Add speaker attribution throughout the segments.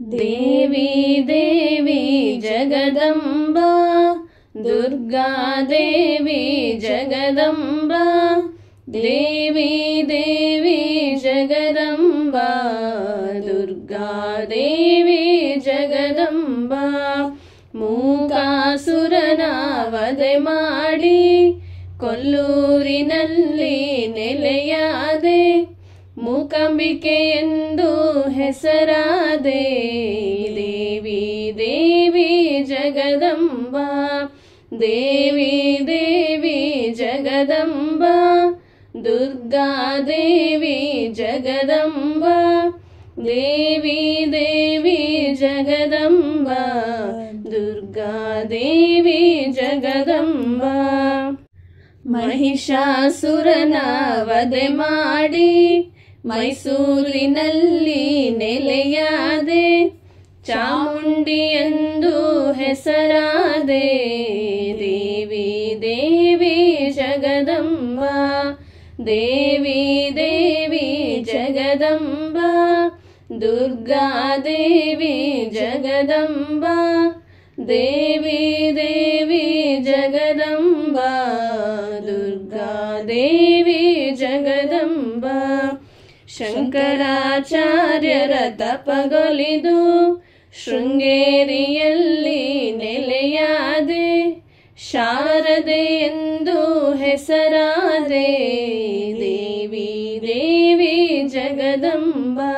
Speaker 1: देवी देवी जगदम्बा दुर्गा देवी जगदम्बा देवी देवी जगदम्बा दुर्गा देवी जगदम्बा ಮೂಕಾಸುರನ ವಧೆ ಮಾಡಿ ಕೊಲ್ಲೂರಿನಲ್ಲಿ ನೆಲೆಯಾದೆ ಮೂಕಾಂಬಿಕೆ ಎಂದು ಹೆಸರಾದೆ ದೇವಿ ದೇವಿ ಜಗದಂಬಾ ದೇವಿ ದೇವಿ ಜಗದಂಬಾ ದುರ್ಗಾ ದೇವಿ ಜಗದಂಬಾ देवी देवी जगदम्बा दुर्गा देवी जगदम्बा महिषासुरನ ವಧೆ ಮಾಡಿ ಮೈಸೂರಿನಲ್ಲಿ ನೆಲೆಯಾದೆ ಚಾಮುಂಡಿ ಎಂದು ಹೆಸರಾದೆ ದೇವಿ ದೇವಿ ಜಗದಂಬಾ देवी देवी जगदम्बा दुर्गा देवी जगदम्बा देवी देवी जगदम्बा दुर्गा देवी जगदम्बा ಶಂಕರಾಚಾರ್ಯರ ತಪಗೊಲಿದು ಶೃಂಗೇರಿಯಲ್ಲಿ ನೆಲೆಯಾದೆ ಶಾರದೆ ಎಂದು ಹೆಸರಾದೆ ದೇವಿ ದೇವಿ ಜಗದಂಬಾ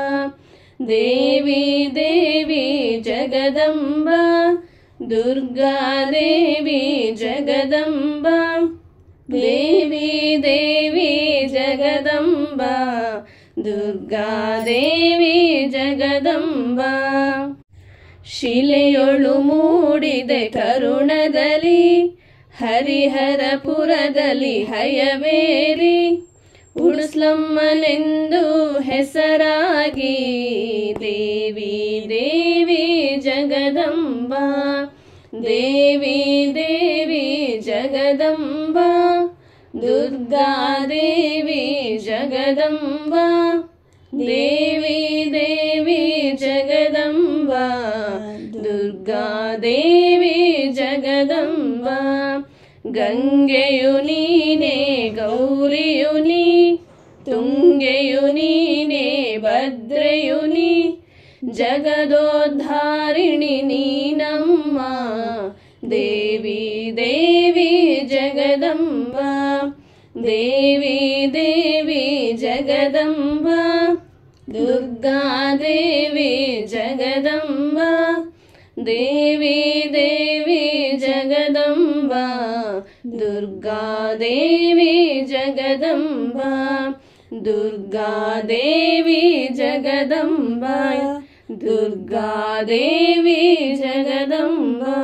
Speaker 1: ದೇವಿ ದೇವಿ ಜಗದಂಬಾ ದುರ್ಗಾ ದೇವಿ ಜಗದಂಬಾ ದೇವಿ ದೇವಿ ಜಗದಂಬಾ ದುರ್ಗಾ ದೇವಿ ಜಗದಂಬಾ ಶಿಲೆಯೊಳು ಮೂಡಿದೆ ಕರುಣದಲ್ಲಿ ಹರಿಹರಪುರದಲ್ಲಿ ಹಯವೇರಿ ಉಡುಸ್ಲಮ್ಮನೆಂದು ಹೆಸರಾಗಿ ದೇವಿ ದೇವಿ ಜಗದಂಬಾ ದೇವಿ ದೇವಿ ಜಗದಂಬಾ ದುರ್ಗಾ ದೇವಿ ಜಗದಂಬಾ देवी देवी जगदम्बा दुर्गा देवी जगदम्बा गंगेयु नीने गौरियु नी ತುಂಗೆಯು ನೀನೆ ಭದ್ರೆಯು ನೀ ಜಗದೋದ್ಧಾರಿಣಿ ನೀನಮ್ಮ ದೇವಿ ದೇವಿ ಜಗದಂಬಾ देवी देवी जगदम्बा दुर्गा देवी जगदम्बा देवी देवी जगदम्बा दुर्गा देवी जगदम्बा दुर्गा देवी जगदम्बा दुर्गा देवी जगदम्बा।